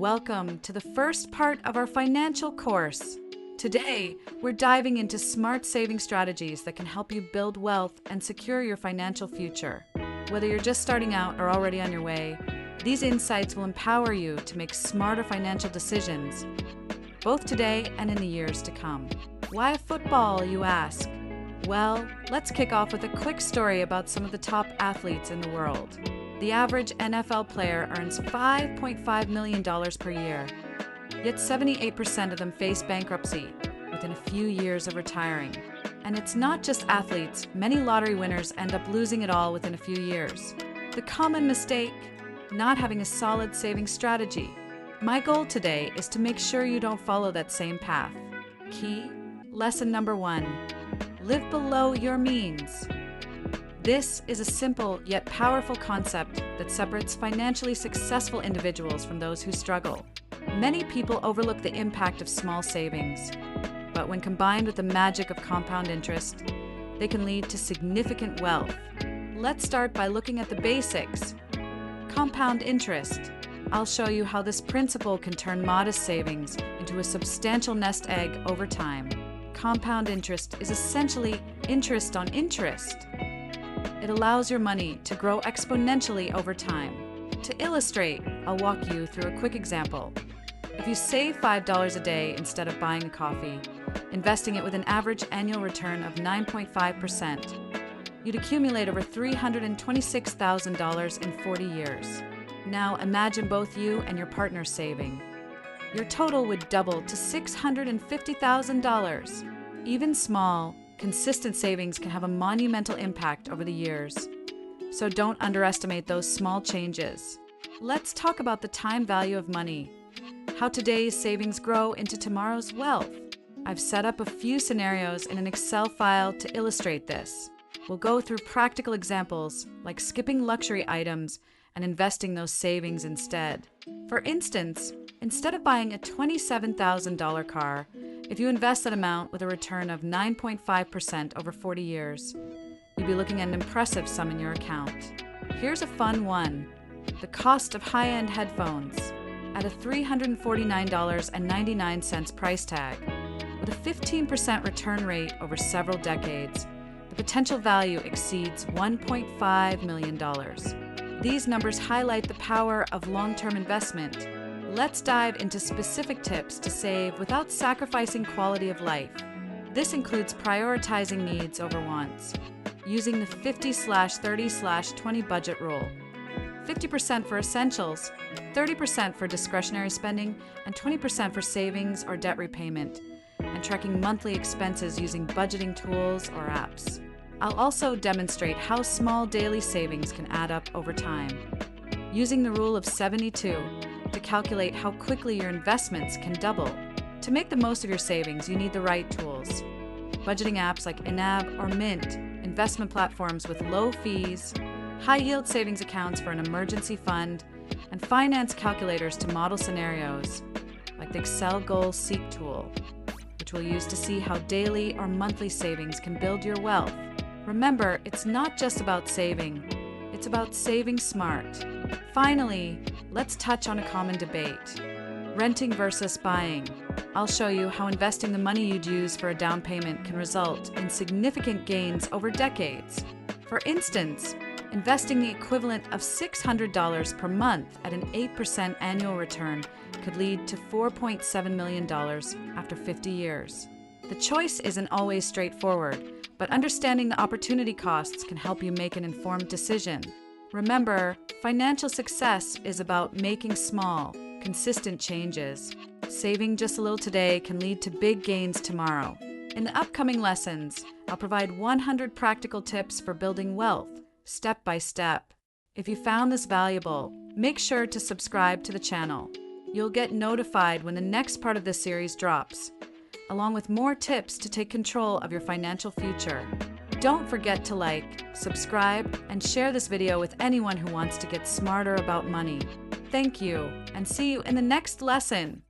welcome to the first part of our financial course. Today, we're diving into smart saving strategies that can help you build wealth and secure your financial future. Whether you're just starting out or already on your way, these insights will empower you to make smarter financial decisions, both today and in the years to come. Why football, you ask? Well, let's kick off with a quick story about some of the top athletes in the world. The average NFL player earns $5.5 million per year, yet 78% of them face bankruptcy within a few years of retiring. And it's not just athletes, many lottery winners end up losing it all within a few years. The common mistake? Not having a solid saving strategy. My goal today is to make sure you don't follow that same path. Key lesson number 1. Live below your means. This is a simple yet powerful concept that separates financially successful individuals from those who struggle. Many people overlook the impact of small savings, but when combined with the magic of compound interest, they can lead to significant wealth. Let's start by looking at the basics. Compound interest. I'll show you how this principle can turn modest savings into a substantial nest egg over time. Compound interest is essentially interest on interest. It allows your money to grow exponentially over time. To illustrate, I'll walk you through a quick example. If you save $5 a day instead of buying a coffee, investing it with an average annual return of 9.5%, you'd accumulate over $326,000 in 40 years. Now imagine both you and your partner saving. Your total would double to $650,000. Even small, consistent savings can have a monumental impact over the years. So don't underestimate those small changes. Let's talk about the time value of money. How today's savings grow into tomorrow's wealth. I've set up a few scenarios in an Excel file to illustrate this. We'll go through practical examples like skipping luxury items and investing those savings instead. For instance, instead of buying a $27,000 car, if you invest that amount with a return of 9.5% over 40 years, you'd be looking at an impressive sum in your account. Here's a fun one. The cost of high-end headphones. At a $349.99 price tag, with a 15% return rate over several decades, the potential value exceeds $1.5 million. These numbers highlight the power of long-term investment. Let's dive into specific tips to save without sacrificing quality of life. This includes prioritizing needs over wants, using the 50/30/20 budget rule. 50% for essentials, 30% for discretionary spending, and 20% for savings or debt repayment, and tracking monthly expenses using budgeting tools or apps. I'll also demonstrate how small daily savings can add up over time, using the rule of 72 to calculate how quickly your investments can double. To make the most of your savings, you need the right tools. Budgeting apps like Inab or Mint, investment platforms with low fees, high-yield savings accounts for an emergency fund, and finance calculators to model scenarios, like the Excel Goal Seek tool, which we'll use to see how daily or monthly savings can build your wealth. Remember, it's not just about saving, it's about saving smart. Finally, let's touch on a common debate: renting versus buying. I'll show you how investing the money you'd use for a down payment can result in significant gains over decades. For instance, investing the equivalent of $600 per month at an 8% annual return could lead to $4.7 million after 50 years. The choice isn't always straightforward, but understanding the opportunity costs can help you make an informed decision. Remember, financial success is about making small, consistent changes. Saving just a little today can lead to big gains tomorrow. In the upcoming lessons, I'll provide 100 practical tips for building wealth, step by step. If you found this valuable, make sure to subscribe to the channel. You'll get notified when the next part of this series drops, along with more tips to take control of your financial future. Don't forget to like, subscribe, and share this video with anyone who wants to get smarter about money. Thank you, and see you in the next lesson.